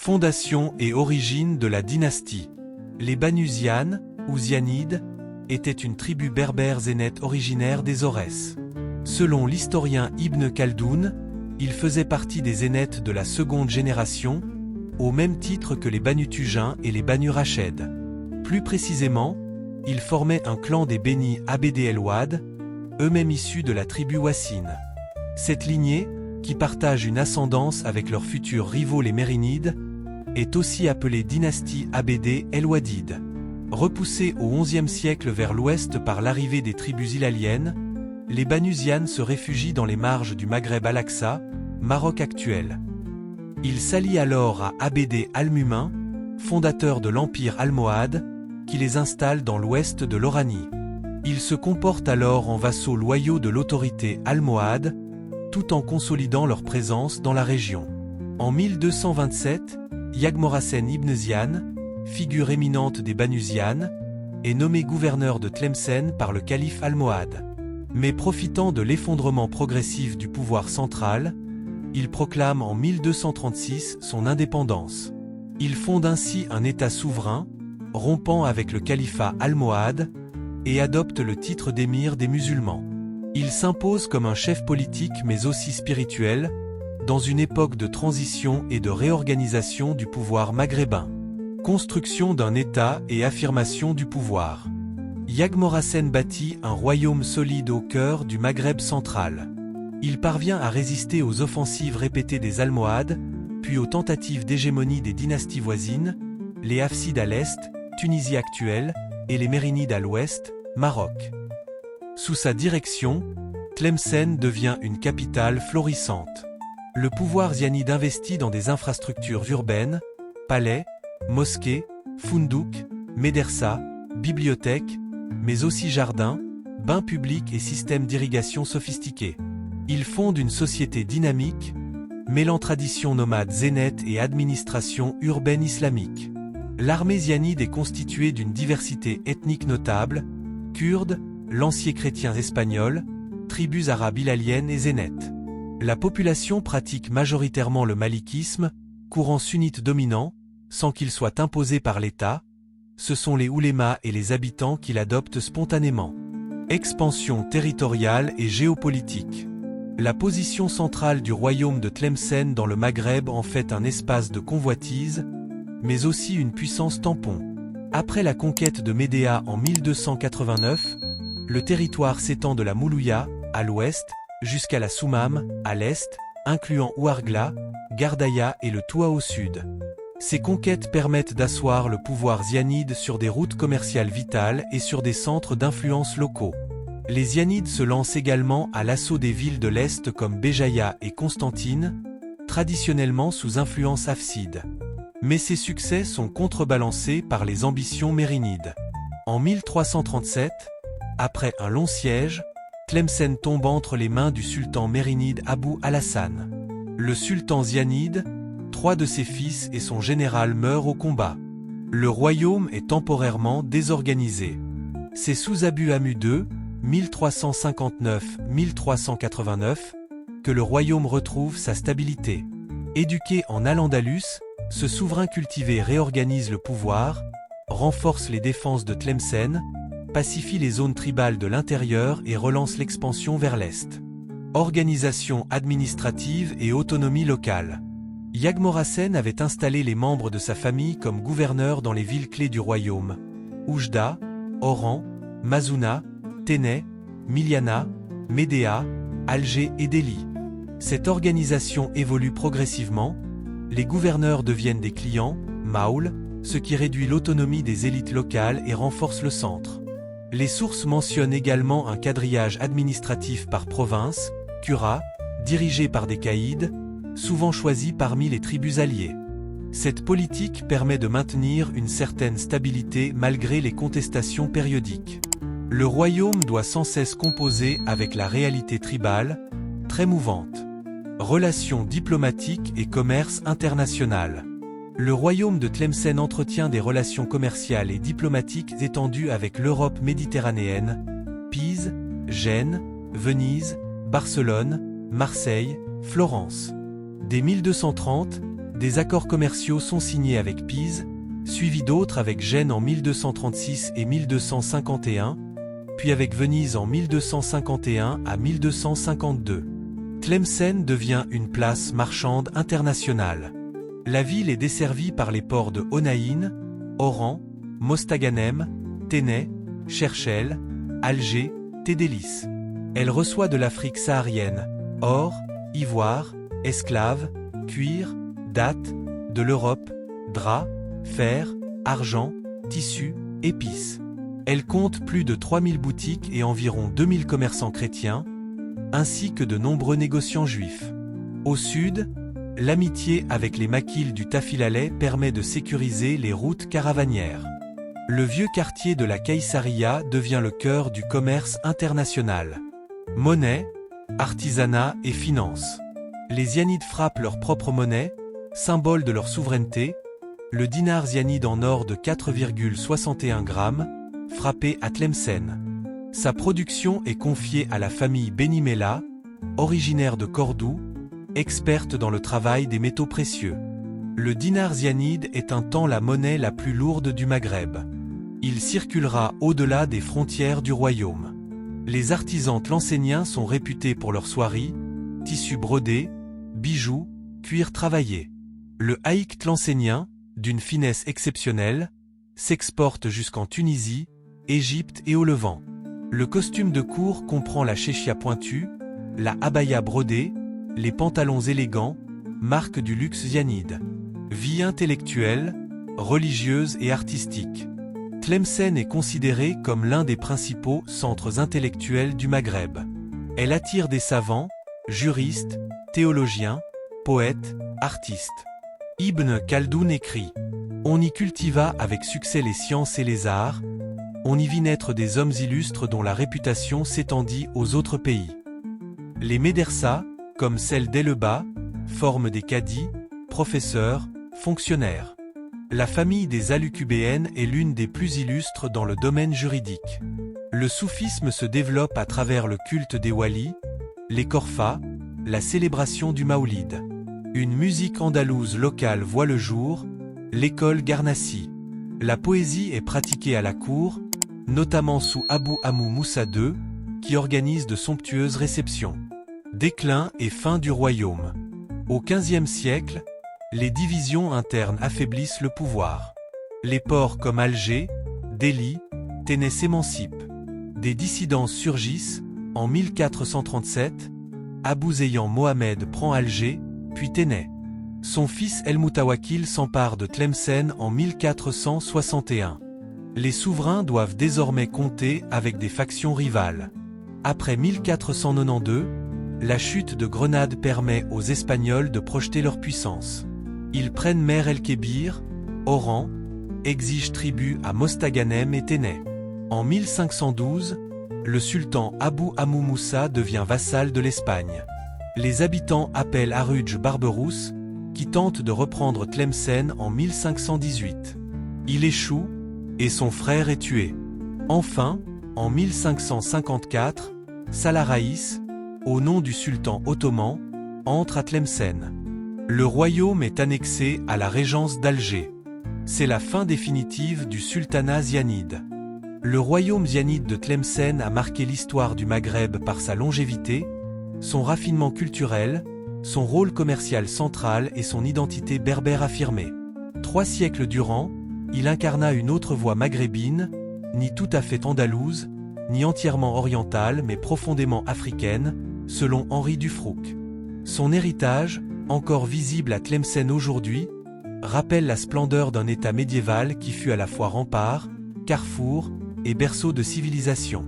Fondation et origine de la dynastie. Les Banusianes, ou Zianides, étaient une tribu berbère zénète originaire des Aurès. Selon l'historien Ibn Khaldoun, ils faisaient partie des zénètes de la seconde génération, au même titre que les Banu Tughin et les Banu Rached. Plus précisément, ils formaient un clan des Beni Abd el-Ouad, eux-mêmes issus de la tribu Wassine. Cette lignée, qui partage une ascendance avec leurs futurs rivaux les Mérinides, est aussi appelée dynastie Abd el-Ouadide. Repoussés au XIe siècle vers l'ouest par l'arrivée des tribus hilaliennes, les Banusianes se réfugient dans les marges du Maghreb al-Aqsa, Maroc actuel. Ils s'allient alors à Abd al-Mumin, fondateur de l'empire almohade, qui les installe dans l'ouest de l'Oranie. Ils se comportent alors en vassaux loyaux de l'autorité almohade, tout en consolidant leur présence dans la région. En 1227, Yagmorasen ibn Zian, figure éminente des Banusianes, est nommé gouverneur de Tlemcen par le calife almohade. Mais profitant de l'effondrement progressif du pouvoir central, il proclame en 1236 son indépendance. Il fonde ainsi un État souverain, rompant avec le califat almohade, et adopte le titre d'émir des musulmans. Il s'impose comme un chef politique mais aussi spirituel, dans une époque de transition et de réorganisation du pouvoir maghrébin. Construction d'un État et affirmation du pouvoir. Yagmorasen bâtit un royaume solide au cœur du Maghreb central. Il parvient à résister aux offensives répétées des Almohades, puis aux tentatives d'hégémonie des dynasties voisines, les Hafsides à l'est, Tunisie actuelle, et les Mérinides à l'ouest, Maroc. Sous sa direction, Tlemcen devient une capitale florissante. Le pouvoir zianide investit dans des infrastructures urbaines, palais, mosquées, foundouk, médersa, bibliothèques, mais aussi jardins, bains publics et systèmes d'irrigation sophistiqués. Il fonde une société dynamique, mêlant tradition nomade zénète et administration urbaine islamique. L'armée zianide est constituée d'une diversité ethnique notable, kurdes, lanciers chrétiens espagnols, tribus arabes hilaliennes et zénètes. La population pratique majoritairement le malikisme, courant sunnite dominant, sans qu'il soit imposé par l'État. Ce sont les oulémas et les habitants qui l'adoptent spontanément. Expansion territoriale et géopolitique. La position centrale du royaume de Tlemcen dans le Maghreb en fait un espace de convoitise, mais aussi une puissance tampon. Après la conquête de Médéa en 1289, le territoire s'étend de la Moulouya, à l'ouest, jusqu'à la Soumam, à l'est, incluant Ouargla, Gardaïa et le Toua au sud. Ces conquêtes permettent d'asseoir le pouvoir zianide sur des routes commerciales vitales et sur des centres d'influence locaux. Les Zianides se lancent également à l'assaut des villes de l'Est comme Béjaïa et Constantine, traditionnellement sous influence hafside. Mais ces succès sont contrebalancés par les ambitions mérinides. En 1337, après un long siège, Tlemcen tombe entre les mains du sultan mérinide Abou al-Hassan. Le sultan zianide, 3 de ses fils et son général meurent au combat. Le royaume est temporairement désorganisé. C'est sous Abu Hamu II, 1359-1389, que le royaume retrouve sa stabilité. Éduqué en Al-Andalus, ce souverain cultivé réorganise le pouvoir, renforce les défenses de Tlemcen, pacifie les zones tribales de l'intérieur et relance l'expansion vers l'est. Organisation administrative et autonomie locale. Yagmorasen avait installé les membres de sa famille comme gouverneurs dans les villes clés du royaume. Oujda, Oran, Mazouna, Ténè, Miliana, Médéa, Alger et Delhi. Cette organisation évolue progressivement, les gouverneurs deviennent des clients, Maoul, ce qui réduit l'autonomie des élites locales et renforce le centre. Les sources mentionnent également un quadrillage administratif par province, Kura, dirigé par des caïds, souvent choisis parmi les tribus alliées. Cette politique permet de maintenir une certaine stabilité malgré les contestations périodiques. Le royaume doit sans cesse composer avec la réalité tribale, très mouvante. Relations diplomatiques et commerce international. Le royaume de Tlemcen entretient des relations commerciales et diplomatiques étendues avec l'Europe méditerranéenne, Pise, Gênes, Venise, Barcelone, Marseille, Florence. Dès 1230, Des accords commerciaux sont signés avec Pise, suivis d'autres avec Gênes en 1236 et 1251, puis avec Venise en 1251 à 1252. Tlemcen devient une place marchande internationale. La ville est desservie par les ports de Onaïn, Oran, Mostaganem, Ténè, Cherchel, Alger, Tédélis. Elle reçoit de l'Afrique saharienne, or, ivoire, esclaves, cuir, dattes, de l'Europe, draps, fer, argent, tissus, épices. Elle compte plus de 3000 boutiques et environ 2000 commerçants chrétiens, ainsi que de nombreux négociants juifs. Au sud, l'amitié avec les maquis du Tafilaleh permet de sécuriser les routes caravanières. Le vieux quartier de la Caïsaria devient le cœur du commerce international. Monnaie, artisanat et finances. Les Zianides frappent leur propre monnaie, symbole de leur souveraineté, le dinar zianide en or de 4,61 grammes, frappé à Tlemcen. Sa production est confiée à la famille Benimella, originaire de Cordoue, experte dans le travail des métaux précieux. Le dinar zianide est un temps la monnaie la plus lourde du Maghreb. Il circulera au-delà des frontières du royaume. Les artisans tlemcéniens sont réputés pour leurs soieries, tissus brodés, bijoux, cuir travaillé. Le haïk tlemcénien, d'une finesse exceptionnelle, s'exporte jusqu'en Tunisie, Égypte et au Levant. Le costume de cour comprend la chéchia pointue, la abaya brodée, les pantalons élégants, marque du luxe zianide. Vie intellectuelle, religieuse et artistique. Tlemcen est considérée comme l'un des principaux centres intellectuels du Maghreb. Elle attire des savants, juristes, théologiens, poètes, artistes. Ibn Khaldoun écrit « On y cultiva avec succès les sciences et les arts, on y vit naître des hommes illustres dont la réputation s'étendit aux autres pays. Les médersas, comme celle d'Eleba, forment des cadis, professeurs, fonctionnaires. La famille des Alucubéennes est l'une des plus illustres dans le domaine juridique. Le soufisme se développe à travers le culte des walis, les korfas, la célébration du maoulid. Une musique andalouse locale voit le jour, l'école Garnassi. La poésie est pratiquée à la cour, notamment sous Abou Amou Moussa II, qui organise de somptueuses réceptions. Déclin et fin du royaume. Au XVe siècle, les divisions internes affaiblissent le pouvoir. Les ports comme Alger, Delhi, Ténè s'émancipent. Des dissidences surgissent. En 1437, Abou Zeyan Mohamed prend Alger, puis Ténè. Son fils El Moutawakil s'empare de Tlemcen en 1461. Les souverains doivent désormais compter avec des factions rivales. Après 1492, la chute de Grenade permet aux Espagnols de projeter leur puissance. Ils prennent Mer el-Kébir, Oran, exigent tribut à Mostaganem et Ténè. En 1512, le sultan Abou Amou Moussa devient vassal de l'Espagne. Les habitants appellent Aruj Barberousse, qui tente de reprendre Tlemcen en 1518. Il échoue, et son frère est tué. Enfin, en 1554, Salah Raïs, au nom du sultan ottoman, entre à Tlemcen. Le royaume est annexé à la régence d'Alger. C'est la fin définitive du sultanat zianide. Le royaume zianide de Tlemcen a marqué l'histoire du Maghreb par sa longévité, son raffinement culturel, son rôle commercial central et son identité berbère affirmée. 3 siècles durant, il incarna une autre voie maghrébine, ni tout à fait andalouse, ni entièrement orientale mais profondément africaine, selon Henri Dufrouque. Son héritage, encore visible à Tlemcen aujourd'hui, rappelle la splendeur d'un État médiéval qui fut à la fois rempart, carrefour et berceau de civilisation.